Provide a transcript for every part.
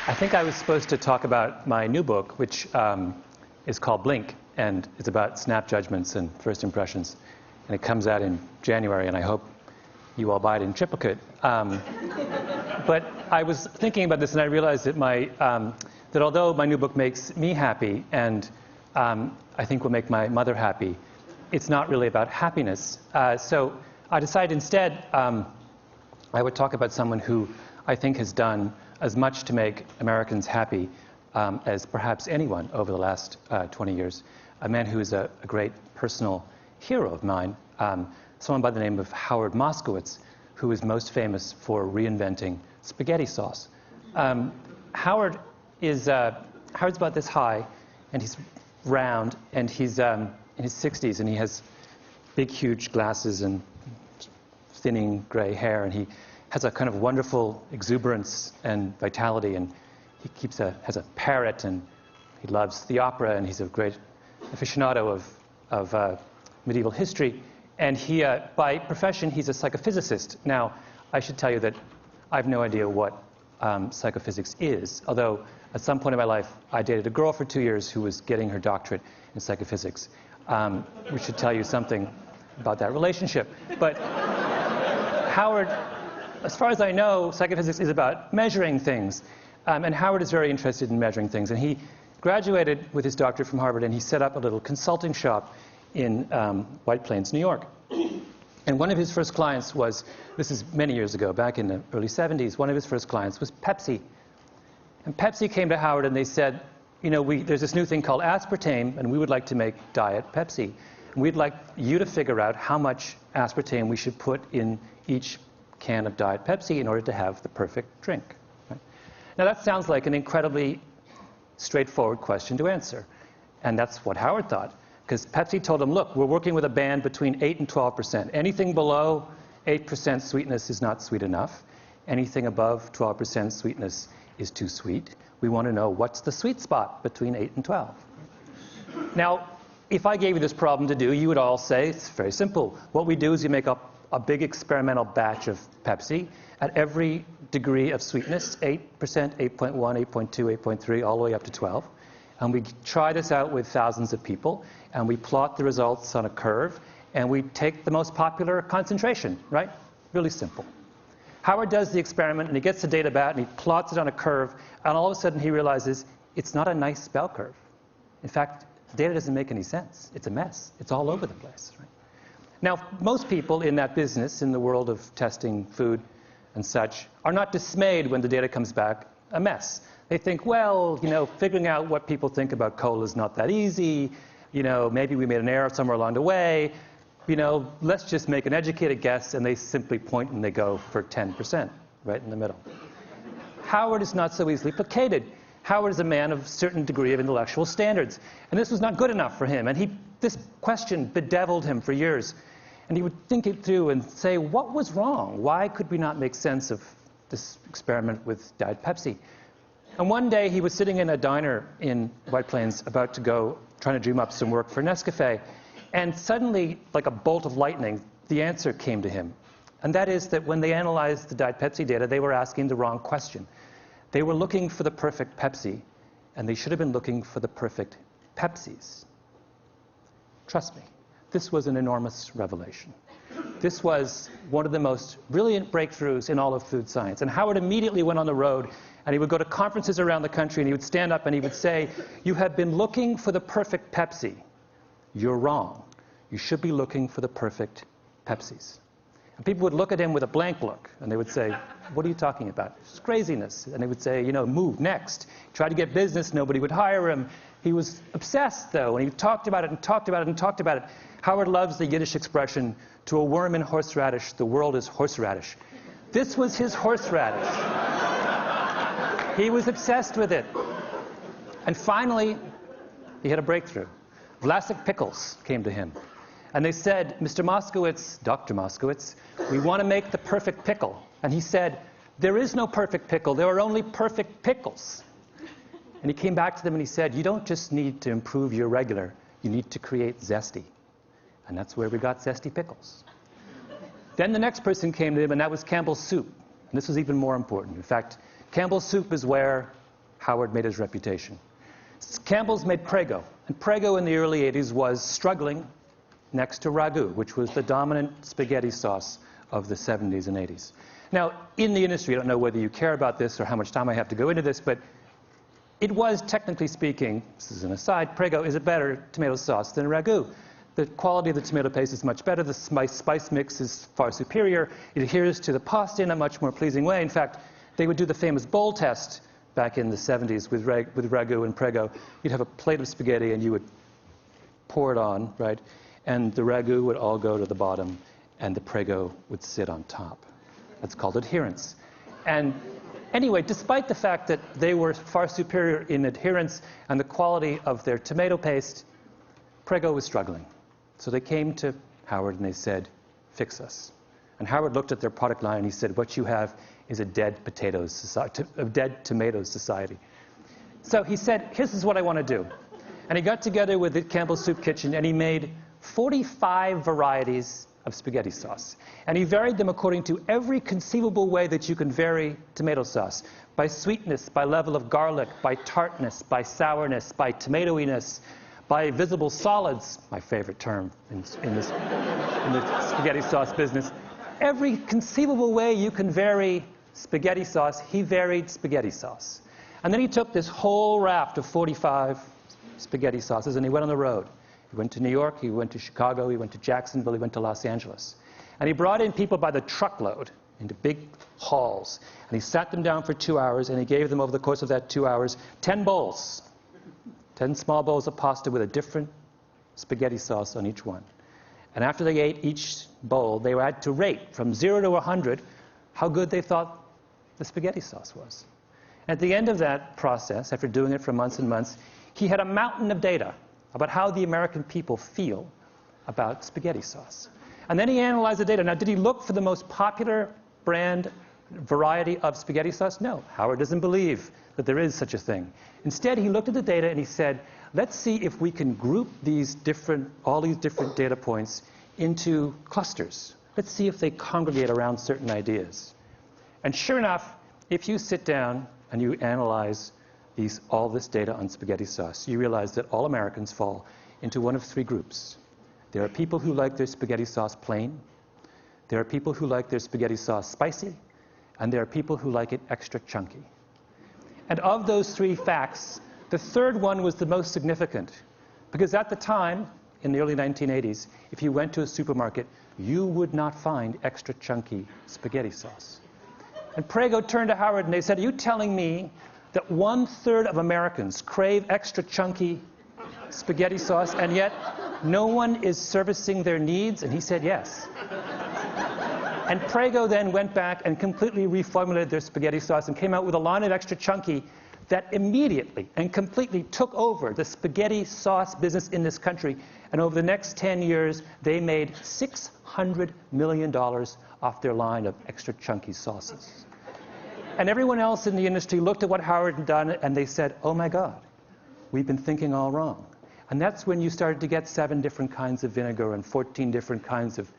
I think I was supposed to talk about my new book, which is called Blink, and it's about snap judgments and first impressions. And it comes out in January, and I hope you all buy it in triplicate. But I was thinking about this, and I realized that that although my new book makes me happy, and I think will make my mother happy, it's not really about happiness. So I decided instead I would talk about someone who I think has done as much to make Americans happy as perhaps anyone over the last 20 years. A man who is a great personal hero of mine, someone by the name of Howard Moskowitz, who is most famous for reinventing spaghetti sauce. Howard's about this high, and he's round, and he's in his 60s, and he has big, huge glasses and thinning gray hair, and he has a kind of wonderful exuberance and vitality, and he has a parrot, and he loves the opera, and he's a great aficionado of medieval history. And he, by profession, he's a psychophysicist. Now, I should tell you that I have no idea what psychophysics is, although at some point in my life, I dated a girl for 2 years who was getting her doctorate in psychophysics. We should tell you something about that relationship. But Howard, as far as I know, psychophysics is about measuring things. And Howard is very interested in measuring things. And he graduated with his doctorate from Harvard, and he set up a little consulting shop in White Plains, New York. And one of his first clients was, this is many years ago, back in the early 70s, one of his first clients was Pepsi. And Pepsi came to Howard and they said, you know, there's this new thing called aspartame, and we would like to make Diet Pepsi. And we'd like you to figure out how much aspartame we should put in each can of Diet Pepsi in order to have the perfect drink. Right? Now that sounds like an incredibly straightforward question to answer. And that's what Howard thought. Because Pepsi told him, look, we're working with a band between 8 and 12%. Anything below 8% sweetness is not sweet enough. Anything above 12% sweetness is too sweet. We want to know what's the sweet spot between 8 and 12. Now, if I gave you this problem to do, you would all say, it's very simple. What we do is you make up a big experimental batch of Pepsi at every degree of sweetness, 8%, 8.1, 8.2, 8.3, all the way up to 12. And we try this out with thousands of people, and we plot the results on a curve, and we take the most popular concentration, right? Really simple. Howard does the experiment, and he gets the data back, and he plots it on a curve, and all of a sudden he realizes it's not a nice bell curve. In fact, the data doesn't make any sense. It's a mess. It's all over the place, right? Now, most people in that business, in the world of testing food and such, are not dismayed when the data comes back a mess. They think, well, you know, figuring out what people think about cola is not that easy. You know, maybe we made an error somewhere along the way. You know, let's just make an educated guess, and they simply point and they go for 10%, right in the middle. Howard is not so easily placated. Howard is a man of a certain degree of intellectual standards, and this was not good enough for him. And this question bedeviled him for years. And he would think it through and say, what was wrong? Why could we not make sense of this experiment with Diet Pepsi? And one day he was sitting in a diner in White Plains about to go, trying to dream up some work for Nescafe. And suddenly, like a bolt of lightning, the answer came to him. And that is that when they analyzed the Diet Pepsi data, they were asking the wrong question. They were looking for the perfect Pepsi, and they should have been looking for the perfect Pepsis. Trust me, this was an enormous revelation. This was one of the most brilliant breakthroughs in all of food science. And Howard immediately went on the road, and he would go to conferences around the country, and he would stand up and he would say, you have been looking for the perfect Pepsi. You're wrong. You should be looking for the perfect Pepsis. And people would look at him with a blank look, and they would say, what are you talking about? It's craziness. And they would say, you know, move, next. He tried to get business, nobody would hire him. He was obsessed, though, and he talked about it and talked about it and talked about it. Howard loves the Yiddish expression, to a worm in horseradish, the world is horseradish. This was his horseradish. He was obsessed with it. And finally, he had a breakthrough. Vlasic pickles came to him. And they said, Mr. Moskowitz, Dr. Moskowitz, we want to make the perfect pickle. And he said, there is no perfect pickle. There are only perfect pickles. And he came back to them and he said, you don't just need to improve your regular. You need to create zesty. And that's where we got zesty pickles. Then the next person came to him, and that was Campbell's soup. And this was even more important. In fact, Campbell's soup is where Howard made his reputation. Campbell's made Prego, and Prego in the early 80s was struggling next to ragu, which was the dominant spaghetti sauce of the 70s and 80s. Now, in the industry, I don't know whether you care about this or how much time I have to go into this, but it was, technically speaking, this is an aside, Prego is a better tomato sauce than ragu. The quality of the tomato paste is much better. The spice mix is far superior. It adheres to the pasta in a much more pleasing way. In fact, they would do the famous bowl test back in the 70s with ragu and Prego. You'd have a plate of spaghetti and you would pour it on, right? And the ragu would all go to the bottom and the Prego would sit on top. That's called adherence. And anyway, despite the fact that they were far superior in adherence and the quality of their tomato paste, Prego was struggling. So they came to Howard and they said, fix us. And Howard looked at their product line and he said, what you have is a dead potatoes society, a dead tomatoes society. So he said, this is what I want to do. And he got together with the Campbell's Soup Kitchen and he made 45 varieties of spaghetti sauce. And he varied them according to every conceivable way that you can vary tomato sauce. By sweetness, by level of garlic, by tartness, by sourness, by tomatoiness, by visible solids, my favorite term in the spaghetti sauce business. Every conceivable way you can vary spaghetti sauce, he varied spaghetti sauce. And then he took this whole raft of 45 spaghetti sauces and he went on the road. He went to New York, he went to Chicago, he went to Jacksonville, he went to Los Angeles. And he brought in people by the truckload into big halls. And he sat them down for 2 hours and he gave them over the course of that 2 hours 10 bowls. 10 small bowls of pasta with a different spaghetti sauce on each one. And after they ate each bowl, they had to rate from 0 to 100 how good they thought the spaghetti sauce was. At the end of that process, after doing it for months and months, he had a mountain of data about how the American people feel about spaghetti sauce. And then he analyzed the data. Now, did he look for the most popular brand variety of spaghetti sauce? No. Howard doesn't believe that there is such a thing. Instead, he looked at the data and he said, let's see if we can group all these different data points into clusters. Let's see if they congregate around certain ideas. And sure enough, if you sit down and you analyze all this data on spaghetti sauce, you realize that all Americans fall into one of three groups. There are people who like their spaghetti sauce plain. There are people who like their spaghetti sauce spicy. And there are people who like it extra chunky. And of those three facts, the third one was the most significant. Because at the time, in the early 1980s, if you went to a supermarket, you would not find extra chunky spaghetti sauce. And Prego turned to Howard and they said, are you telling me that 1/3 of Americans crave extra chunky spaghetti sauce and yet no one is servicing their needs? And he said yes. And Prego then went back and completely reformulated their spaghetti sauce and came out with a line of extra chunky that immediately and completely took over the spaghetti sauce business in this country. And over the next 10 years, they made $600 million off their line of extra chunky sauces. And everyone else in the industry looked at what Howard had done and they said, oh my God, we've been thinking all wrong. And that's when you started to get 7 different kinds of vinegar and 14 different kinds of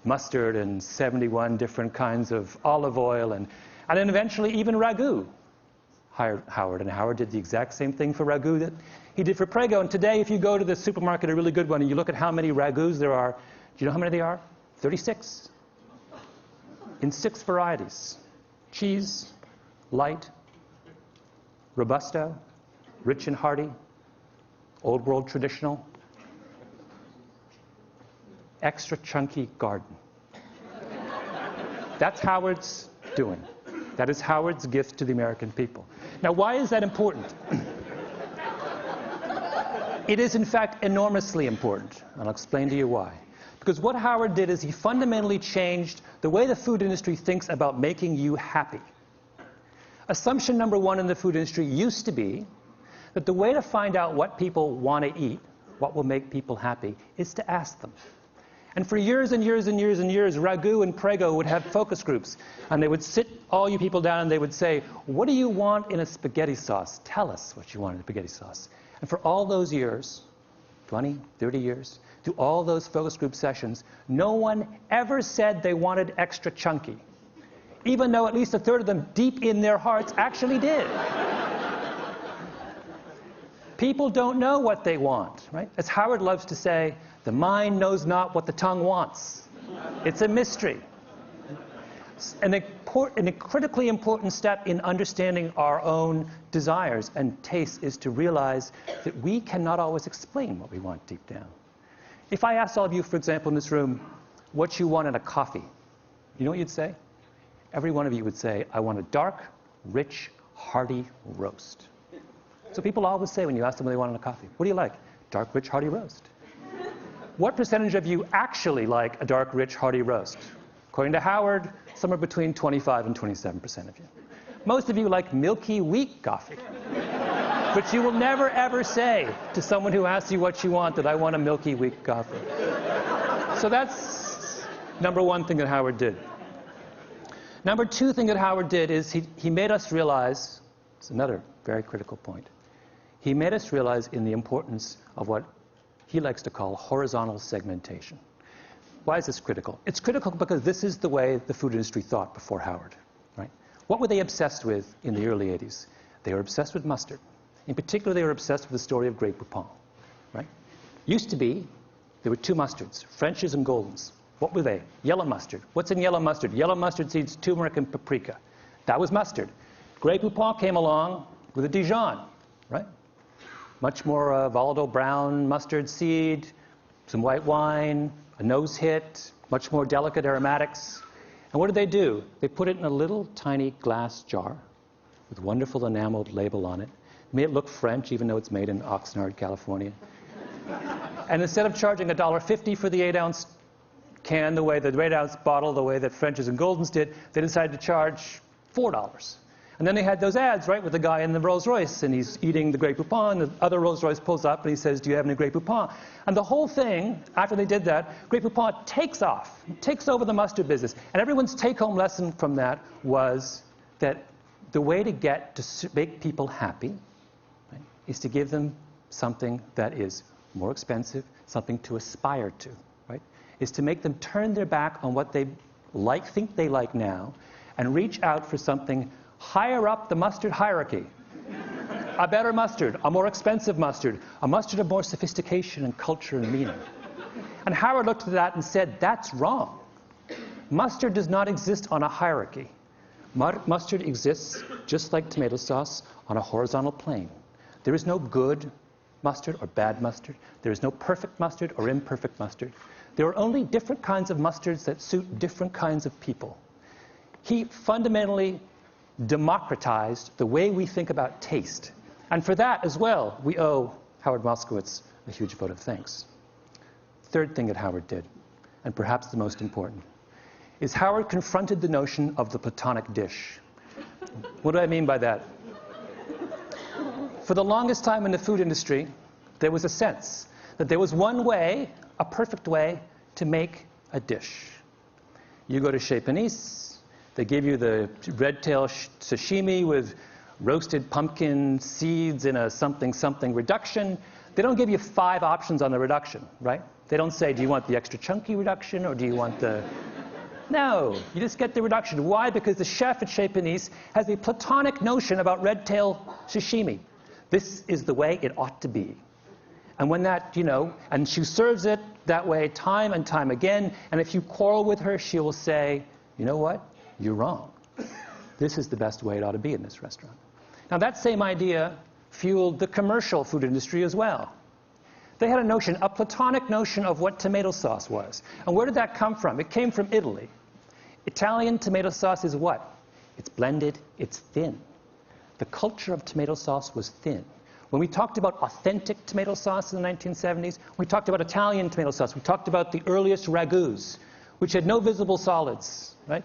mustard and 71 different kinds of olive oil and then eventually even ragu hired Howard. And Howard did the exact same thing for ragu that he did for Prego. And today, if you go to the supermarket, a really good one, and you look at how many ragus there are, do you know how many they are? 36. In 6 varieties. Cheese, light, robusto, rich and hearty, old world traditional, extra chunky garden. That's Howard's doing. That is Howard's gift to the American people. Now, why is that important? It is, in fact, enormously important. And I'll explain to you why. Because what Howard did is he fundamentally changed the way the food industry thinks about making you happy. Assumption number 1 in the food industry used to be that the way to find out what people want to eat, what will make people happy, is to ask them. And for years and years and years and years, Ragu and Prego would have focus groups. And they would sit all you people down and they would say, what do you want in a spaghetti sauce? Tell us what you want in a spaghetti sauce. And for all those years, 20, 30 years, through all those focus group sessions, no one ever said they wanted extra chunky. Even though at least 1/3 of them, deep in their hearts, actually did. People don't know what they want, right? As Howard loves to say, the mind knows not what the tongue wants. It's a mystery. And a critically important step in understanding our own desires and tastes is to realize that we cannot always explain what we want deep down. If I asked all of you, for example, in this room, what you want in a coffee, you know what you'd say? Every one of you would say, I want a dark, rich, hearty roast. So people always say when you ask them what they want in a coffee, what do you like? Dark, rich, hearty roast. What percentage of you actually like a dark, rich, hearty roast? According to Howard, somewhere between 25 and 27% of you. Most of you like milky, weak coffee. But you will never, ever say to someone who asks you what you want that I want a milky, weak coffee. So that's number one thing that Howard did. Number two thing that Howard did is he made us realize, it's another very critical point, he made us realize in the importance of what he likes to call horizontal segmentation. Why is this critical? It's critical because this is the way the food industry thought before Howard, right? What were they obsessed with in the early 80s? They were obsessed with mustard. In particular, they were obsessed with the story of Grey Poupon, right? Used to be, there were two mustards, French's and Golden's. What were they? Yellow mustard. What's in yellow mustard? Yellow mustard seeds, turmeric, and paprika. That was mustard. Grey Poupon came along with a Dijon, right? Much more volatile brown mustard seed, some white wine, a nose hit, much more delicate aromatics. And what did they do? They put it in a little tiny glass jar with a wonderful enameled label on it. Made it look French, even though it's made in Oxnard, California. And instead of charging $1.50 for the 8-ounce can, the way the 8-ounce bottle, the way that French's and Golden's did, they decided to charge $4. And then they had those ads, right, with the guy in the Rolls Royce, and he's eating the Grey Poupon, the other Rolls Royce pulls up, and he says, do you have any Grey Poupon? And the whole thing, after they did that, Grey Poupon takes off, takes over the mustard business. And everyone's take-home lesson from that was that the way to get to make people happy, right, is to give them something that is more expensive, something to aspire to, right? Is to make them turn their back on what they like, think they like now, and reach out for something higher up the mustard hierarchy. A better mustard, a more expensive mustard, a mustard of more sophistication and culture and meaning. And Howard looked at that and said, that's wrong. Mustard does not exist on a hierarchy. Mustard exists, just like tomato sauce, on a horizontal plane. There is no good mustard or bad mustard. There is no perfect mustard or imperfect mustard. There are only different kinds of mustards that suit different kinds of people. He fundamentally democratized the way we think about taste. And for that as well, we owe Howard Moskowitz a huge vote of thanks. Third thing that Howard did, and perhaps the most important, is Howard confronted the notion of the Platonic dish. What do I mean by that? For the longest time in the food industry, there was a sense that there was one way, a perfect way, to make a dish. You go to Chez Panisse, they give you the red tail sashimi with roasted pumpkin seeds in a something reduction. They don't give you 5 options on the reduction, right? They don't say, do you want the extra chunky reduction or do you want the... No, you just get the reduction. Why? Because the chef at Chez Panisse has a Platonic notion about red tail sashimi. This is the way it ought to be. And when that, and she serves it that way time and time again, and if you quarrel with her, she will say, you know what? You're wrong. This is the best way it ought to be in this restaurant. Now, that same idea fueled the commercial food industry as well. They had a notion, a Platonic notion of what tomato sauce was. And where did that come from? It came from Italy. Italian tomato sauce is what? It's blended, it's thin. The culture of tomato sauce was thin. When we talked about authentic tomato sauce in the 1970s, we talked about Italian tomato sauce. We talked about the earliest ragouts, which had no visible solids, right?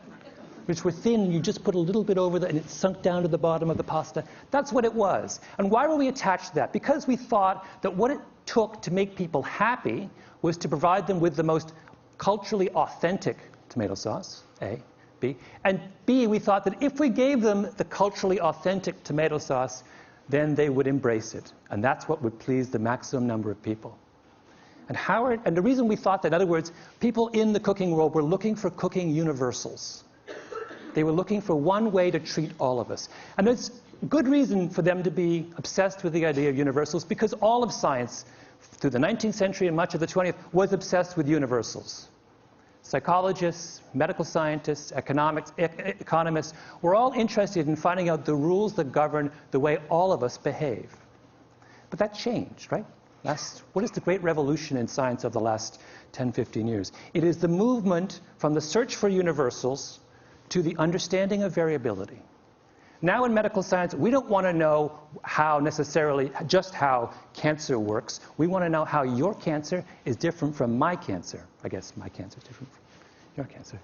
Which were thin, you just put a little bit over and it sunk down to the bottom of the pasta. That's what it was. And why were we attached to that? Because we thought that what it took to make people happy was to provide them with the most culturally authentic tomato sauce, A, B. And B, we thought that if we gave them the culturally authentic tomato sauce, then they would embrace it. And that's what would please the maximum number of people. And the reason we thought that, in other words, people in the cooking world were looking for cooking universals. They were looking for one way to treat all of us. And there's good reason for them to be obsessed with the idea of universals, because all of science, through the 19th century and much of the 20th, was obsessed with universals. Psychologists, medical scientists, economists were all interested in finding out the rules that govern the way all of us behave. But that changed, right? What is the great revolution in science of the last 10, 15 years? It is the movement from the search for universals to the understanding of variability. Now in medical science, we don't want to know just how cancer works. We want to know how your cancer is different from my cancer. I guess my cancer is different from your cancer.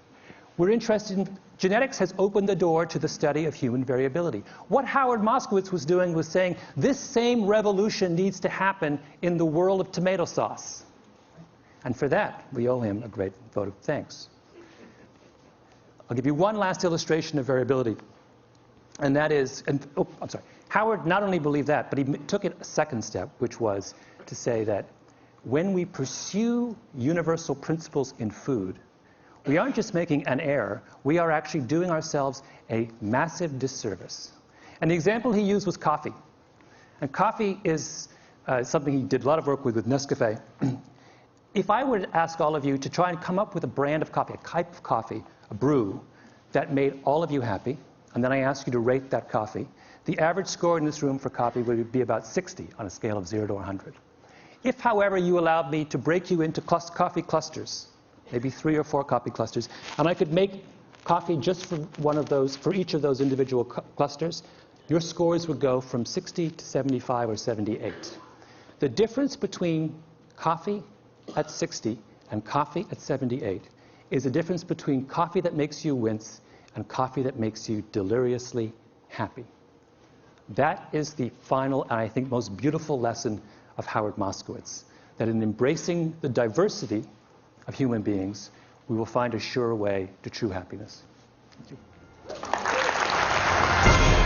We're interested in genetics has opened the door to the study of human variability. What Howard Moskowitz was doing was saying this same revolution needs to happen in the world of tomato sauce. And for that, we owe him a great vote of thanks. I'll give you one last illustration of variability. And that is, Howard not only believed that, but he took it a second step, which was to say that when we pursue universal principles in food, we aren't just making an error, we are actually doing ourselves a massive disservice. And the example he used was coffee. And coffee is something he did a lot of work with Nescafé. If I were to ask all of you to try and come up with a brand of coffee, a type of coffee, a brew, that made all of you happy, and then I ask you to rate that coffee, the average score in this room for coffee would be about 60 on a scale of 0 to 100. If, however, you allowed me to break you into coffee clusters, maybe 3 or 4 coffee clusters, and I could make coffee just for for each of those individual clusters, your scores would go from 60 to 75 or 78. The difference between coffee at 60 and coffee at 78 is a difference between coffee that makes you wince and coffee that makes you deliriously happy. That is the final and I think most beautiful lesson of Howard Moskowitz, that in embracing the diversity of human beings, we will find a sure way to true happiness. Thank you.